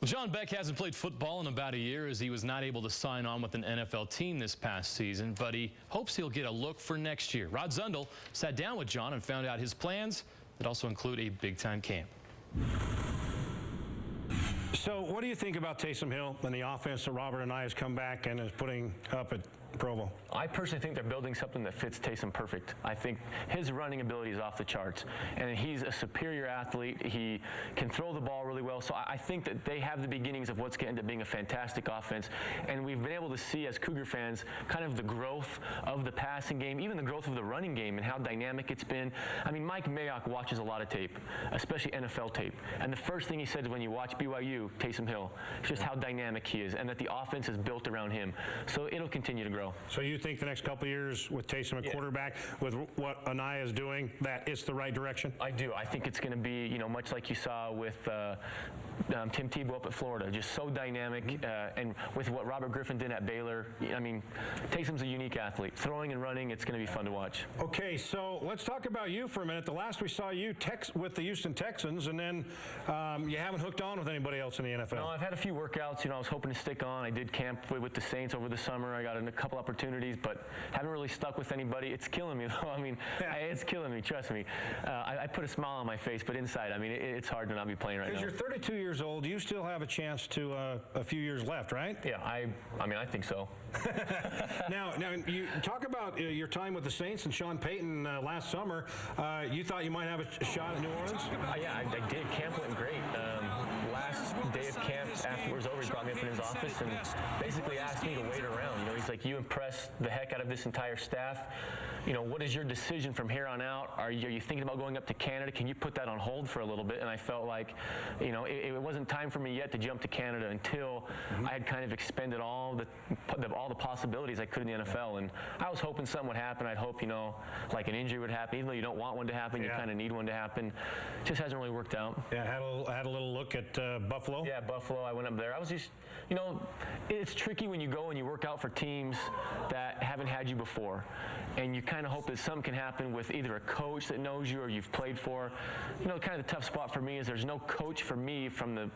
Well, John Beck hasn't played football in about a year as he was not able to sign on with an NFL team this past season, but he hopes he'll get a look for next year. Rod Zundel sat down with John and found out his plans that also include a big-time camp. So what do you think about Taysom Hill and the offense that Robert and I has come back and is putting up at Provo? I personally think they're building something that fits Taysom perfect. I think his running ability is off the charts, and he's a superior athlete. He can throw the ball really well, so I think that they have the beginnings of what's going to end up being a fantastic offense, and we've been able to see as Cougar fans kind of the growth of the passing game, even the growth of the running game and how dynamic it's been. I mean, Mike Mayock watches a lot of tape, especially NFL tape, and the first thing he said when you watch BYU, Taysom Hill, is just how dynamic he is and that the offense is built around him. So it'll continue to grow. So you think the next couple of years with Taysom at quarterback, with what Anaya is doing, that it's the right direction? I do. I think it's going to be, you know, much like you saw with Tim Tebow up at Florida, just so dynamic, and with what Robert Griffin did at Baylor. I mean, Taysom's a unique athlete. Throwing and running, it's going to be fun to watch. Okay, so let's talk about you for a minute. The last we saw you with the Houston Texans, and then you haven't hooked on with anybody else in the NFL. No, I've had a few workouts. You know, I was hoping to stick on. I did camp with the Saints over the summer. I got in a couple opportunities, but haven't really stuck with anybody. It's killing me, though. I mean, it's killing me, trust me. I put a smile on my face, but inside, I mean, it's hard to not be playing right now. Because you're 32 years old, you still have a chance to a few years left, right? Yeah, I mean, I think so. Now, you talk about your time with the Saints and Sean Payton last summer. You thought you might have a shot at New Orleans? Yeah, I did. Camp went great. Last day of camp, after it was over, he brought me up in his office and basically asked me to wait around. You know, he's like, you impressed the heck out of this entire staff. You know, what is your decision from here on out? Are you thinking about going up to Canada? Can you put that on hold for a little bit? And I felt like, you know, it wasn't time for me yet to jump to Canada until I had kind of expended all the possibilities I could in the NFL. And I was hoping something would happen. I'd hope, you know, like an injury would happen. Even though you don't want one to happen, you kind of need one to happen. Just hasn't really worked out. Yeah, had a little look at Buffalo. Yeah, Buffalo. I went up there. I was just, you know, it's tricky when you go and you work out for teams that haven't had you before. And you kind of hope that something can happen with either a coach that knows you or you've played for. You know, kind of the tough spot for me is there's no coach for me from the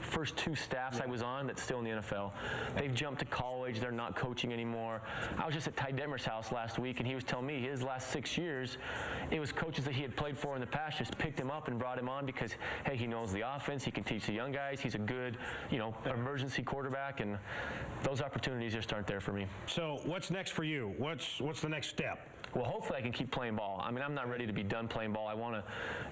first two staffs I was on that's still in the NFL. They've jumped to college. They're not coaching anymore. I was just at Ty Detmer's house last week, and he was telling me his last 6 years, it was coaches that he had played for in the past just picked him up and brought him on because, hey, he knows the offense. He can teach the young guys. He's a good, you know, emergency quarterback, and those opportunities just aren't there for me. So what's next for you? What's the next step? Well, hopefully I can keep playing ball. I mean, I'm not ready to be done playing ball. I want to,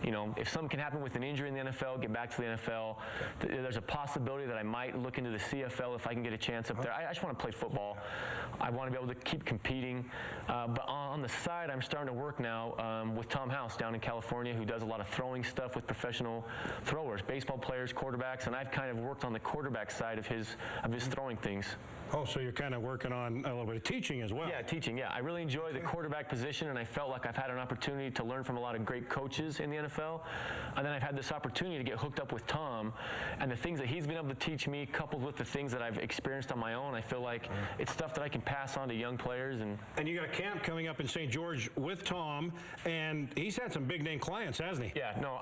you know, if something can happen with an injury in the NFL, get back to the NFL. There's a possibility that I might look into the CFL if I can get a chance up there. I just want to play football. I want to be able to keep competing. But on the side, I'm starting to work now with Tom House down in California, who does a lot of throwing stuff with professional throwers, baseball players, quarterbacks, and I've kind of worked on the quarterback side of his throwing things. Oh, so you're kind of working on a little bit of teaching as well. Yeah, teaching, yeah. I really enjoy the quarterback position, and I felt like I've had an opportunity to learn from a lot of great coaches in the NFL. And then I've had this opportunity to get hooked up with Tom, and the things that he's been able to teach me, coupled with the things that I've experienced on my own, I feel like it's stuff that I can pass on to young players. And you got a camp coming up in St. George with Tom, and he's had some big-name clients, hasn't he? Yeah, no,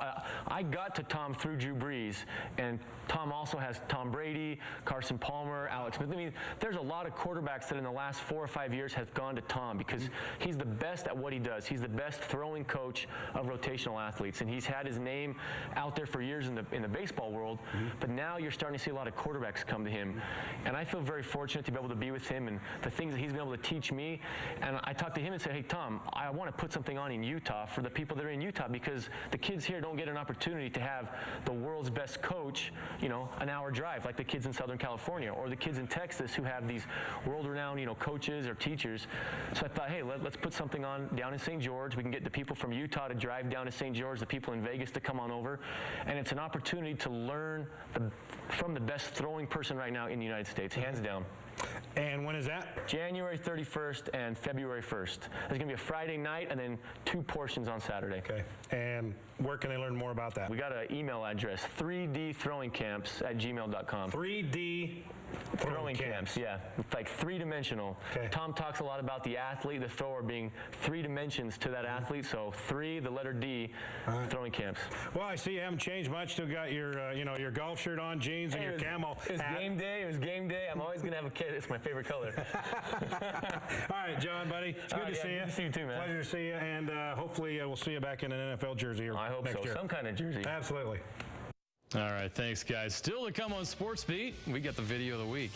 I got to Tom through Drew Brees, and Tom also has Tom Brady, Carson Palmer, Alex Smith. I mean, there's a lot of quarterbacks that in the last 4 or 5 years have gone to Tom because he's the best at what he does. He's the best throwing coach of rotational athletes, and he's had his name out there for years in the baseball world, but now you're starting to see a lot of quarterbacks come to him, and I feel very fortunate to be able to be with him and the things that he's been able to teach me. And I talked to him and said, hey, Tom, I want to put something on in Utah for the people that are in Utah because the kids here don't get an opportunity to have the world's best coach, you know, an hour drive like the kids in Southern California or the kids in Texas who have these world-renowned, you know, coaches or teachers. So I thought, hey, let's put something on down in St. George. We can get the people from Utah to drive down to St. George, the people in Vegas to come on over. And it's an opportunity to learn from the best throwing person right now in the United States, hands down. And when is that? January 31st and February 1st. There's going to be a Friday night and then 2 portions on Saturday. Okay. And where can they learn more about that? We got an email address, 3dthrowingcamps@gmail.com. 3D Throwing camps, yeah. It's like three-dimensional. Okay. Tom talks a lot about the athlete, the thrower being 3 dimensions to that athlete. So 3, the letter D, throwing camps. Well, I see you haven't changed much. Still got your, your golf shirt on, jeans, and your camo It was hat. game day. It was game day. I'm always going to have a kid. It's my favorite color. All right, John, buddy. It's good to see you. Good to see you too, man. Pleasure to see you, and hopefully we'll see you back in an NFL jersey here I hope next so. year. Some kind of jersey. Absolutely. All right, thanks, guys. Still to come on SportsBeat, we got the video of the week.